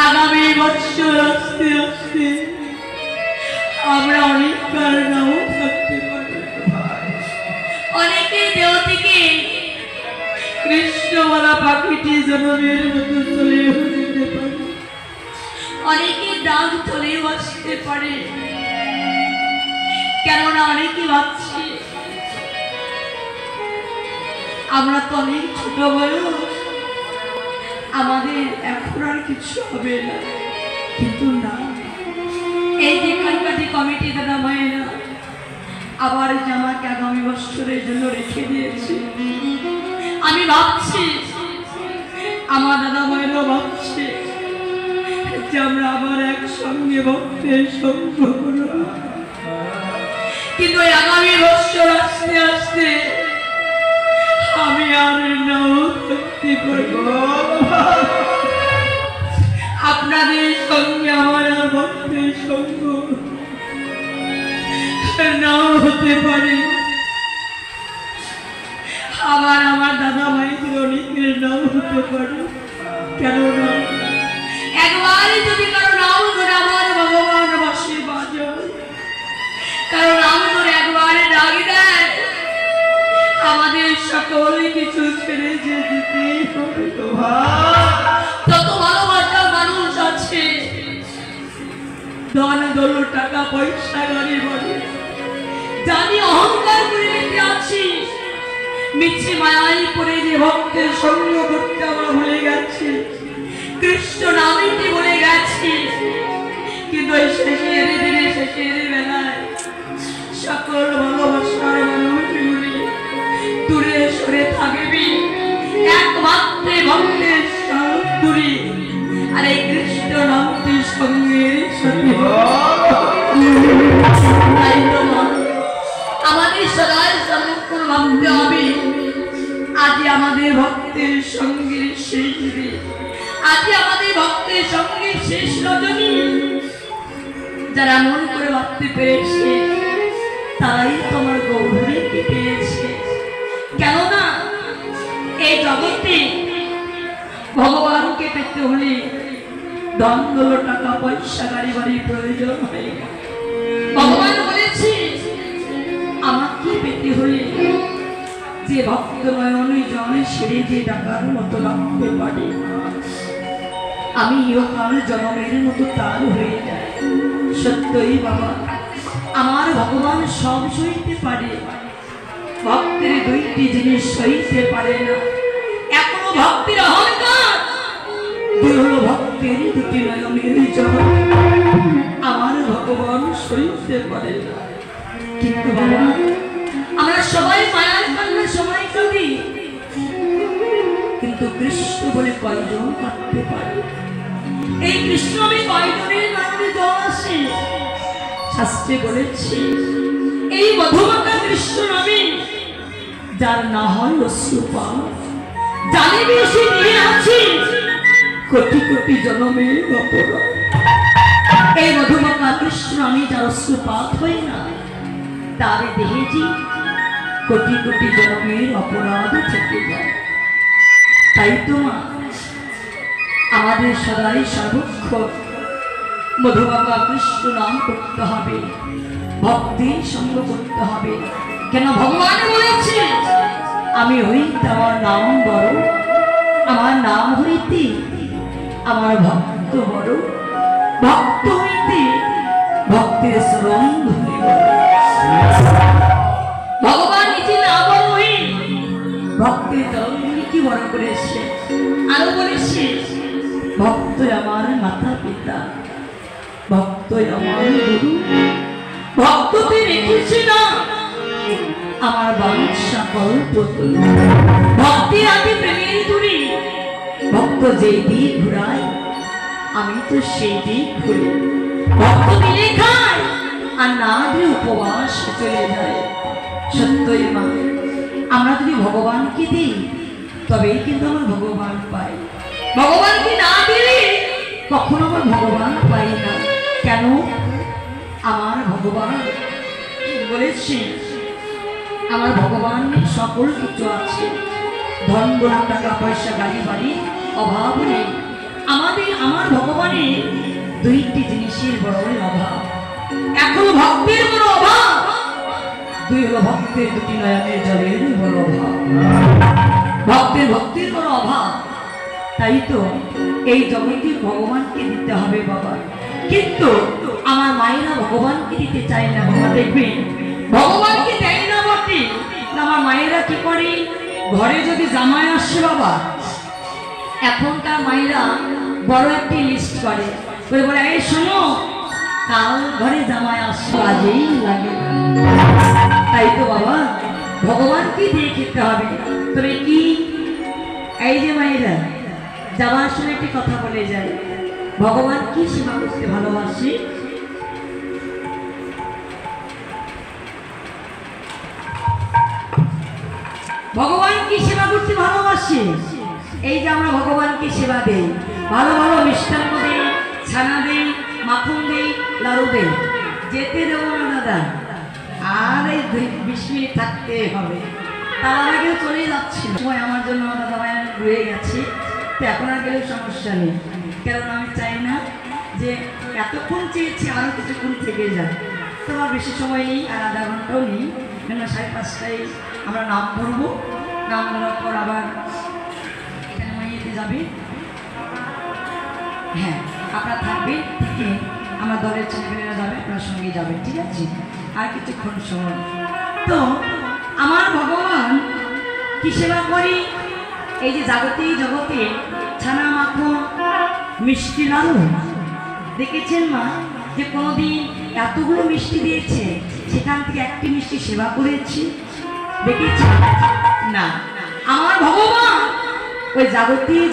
आगामी बच्चर आस्ते आस्ते আমরা অনেক কারণেও থাকতে পারি অনেকে দেহ থেকে কৃষ্ণমালা পাখিটি জন্মের মতো চলে যেতে পারে অনেকে ডাক চলেও আসতে পারে কেননা অনেকে ভাবছে আমরা তো অনেক ছোট বয়স আমাদের এখন আর কিছু হবে না কিন্তু না এই যে কালকাটি কমিটি দাদা মায়েরা আবার জামাকে আগামী বছরের জন্য রেখে দিয়েছে আমি ভাবছি আমার দাদা মায়েরা ভাবছে যে আমরা আবার একসঙ্গে ভক্তের সঙ্গ করব কিন্তু আগামী বছর আস্তে আস্তে আমি আর নাও থাকতে পারব আপনাদের সঙ্গে আমার আর ভক্তের সঙ্গ নাও হতে পারে আবার আমার দাদা ভাইদের অনেকের নাও হতে পারে কেননা একবারই যদি কারো নাম ধরে আমার ভগবান বসে বাজায় কারো নাম ধরে একবারে ডাকি দেয় আমাদের সকলে কিছু ছেড়ে যেতে হবে তত ভালোবাসার মানুষ আছে ধন দৌল টাকা পয়সা গাড়ি বাড়ি জানি অহংকার করে নিতে আছি মিছে মায়াই পড়ে যে ভক্তের সঙ্গ করতে আমরা ভুলে গেছি কৃষ্ণ নামটি বলে গেছি কিন্তু এই শেষের দিনে শেষের বেলায় সকল ভালোবাসার মানুষগুলি দূরে সরে থাকবি একমাত্র ভক্তের সাথী আর এই কৃষ্ণ নামটি সঙ্গে আমাদের সদাই সমর্পণ ভাবতে হবে আজ আমাদের ভক্তের সঙ্গে শেষ দিন আজ আমাদের ভক্তের সঙ্গে শেষ রজনী যারা মন করে ভাবতে পেরেছে তারাই তোমার গৌরীকে পেয়েছে কেননা এই জগতে ভগবানকে পেতে হলে ধন দৌল টাকা পয়সা গাড়ি বাড়ি প্রয়োজন হয় ভগবান বলেছে আমাকে পেতে হলে যে ভক্ত নয়ন জলে সেরে যে ডাকার মতো রাখতে পারে আমি ইহকাল জনমের মতো তার হয়ে যায় সত্যই বাবা আমার ভগবান সব সইতে পারে ভক্তের দুইটি জিনিস সইতে পারে না এখনো ভক্তির অহংকার দুই হলো ভক্তের দুটি নয়নের জল আমার ভগবান সইতে পারে না কিন্তু বাবা আমরা সবাই মায়ার কান্না সবাই কাঁদি কিন্তু কৃষ্ণ বলে কয়জন কাঁদতে পারে এই কৃষ্ণ আমি কয়জনের নামে জল আসে শাস্ত্রে বলেছি এই মধুমাখা কৃষ্ণ নামে যার না হয় অশ্রুপাত জানি বেশি নিয়ে আছি কোটি কোটি জন্মের অপরাধ এই মধুমাখা কৃষ্ণ আমি যার অশ্রুপাত হই না তার দেহেছি কোটি কোটি জন্মের অপরাধ থেকে যায় তাই তো মা আমাদের সদাই সর্বক্ষণ মধুমাখা কৃষ্ণ নাম করতে হবে ভক্তির সঙ্গ করতে হবে কেন ভগবান বলেছে আমি হইতে আমার নাম বড়, আমার নাম হইতে আমার ভক্ত বড়, ভক্ত হইতে ভক্তের শ্রম ধরে বড়। ভগবান নিজে না বড় হই ভক্তের চরণগুলি কি বড় করেছে, আরো বলেছে ভক্ত আমার মাতা পিতা, ভক্ত আমার গুরু, ভক্ততে রেখেছে না আমার বাঞ্ছা কল্পতরু। ভক্তের আগে প্রেমের দূরে, ভক্ত যেই দিক ঘুরায় আমি তো সেই দিক ঘুরি। ভক্ত দিলে খায় আর না দিলে উপবাস চলে যায়। সত্যই মা, আমরা যদি ভগবানকে দিই তবেই কিন্তু আমার ভগবান পাই। ভগবানকে না দিলে কখনো আমার ভগবান পাই না। কেন? আমার ভগবান বলেছি আমার ভগবান সকল কিছু আছে, ধন গোলাপ টাকা পয়সা গাড়ি বাড়ি অভাব নেই। আমার ভগবানের দুইটি জিনিসের বড়ই অভাব। এখন ভক্তের বড় অভাব, দুই হলো ভক্তের দুটি নয়নের জলের বড় অভাব। ভক্তের ভক্তির বড় অভাব। তাই তো এই জগতে ভগবানকে দিতে হবে বাবা, কিন্তু আমার মায়েরা ভগবানকে দিতে চায় না বাবা। দেখবেন ভগবানকে দেয় না বটে, আমার মায়েরা কি করে, ঘরে যদি জামাই আসে বাবা, এখনকার মায়েরা বড় একটি লিস্ট করে, বলে এই শোনো কাল ঘরে জামাই আসছে, কাজেই লাগে। তাই তো বাবা ভগবানকে দিয়ে খেতে হবে। তবে কি এই যে মায়েরা যাওয়ার সময় একটি কথা বলে যায়, ভগবান কি সেবা করতে ভালোবাসে? ভগবান কি সেবা করতে ভালোবাসে? এই যে আমরা ভগবানকে সেবা দেই, ভালো ভালো মিষ্টান্ন দেই, ছানা দেই, মাখন দেই, লাড়ু দেই, যেতে দেবো না দাদা, আর এই 20 মিনিট থাকতে হবে। তার আগেও চলে যাচ্ছিল সময় আমার জন্য দাদা ভাই রয়ে গেছে, তো এখন আর গেলেও সমস্যা নেই। কেননা আমি চাই না যে এতক্ষণ চেয়েছি আরও কিছুক্ষণ থেকে যায়। তোমার বেশি সময় নেই, আর আধা ঘন্টাও নেই, কেন 5:30টায় আমরা নাম পড়বো। নাম পড়ার পর আবার মাইয়েতে যাবে। হ্যাঁ আপনারা থাকবেন, থেকে আমার দলের ছেলেমেয়েরা যাবে, আপনার সঙ্গে যাবেন, ঠিক আছে? আর কিছুক্ষণ সময়। তো আমার ভগবান কি সেবা করি? এই যে জাগতিক জগতে ছানা মাখন মিষ্টি লাড়ু দেখেছেন মা, যে কোনোদিন এতগুলো মিষ্টি দিয়েছে সেখান থেকে একটি মিষ্টি সেবা করেছি দেখেছি না? আমার ভগবান ওই জাগতিক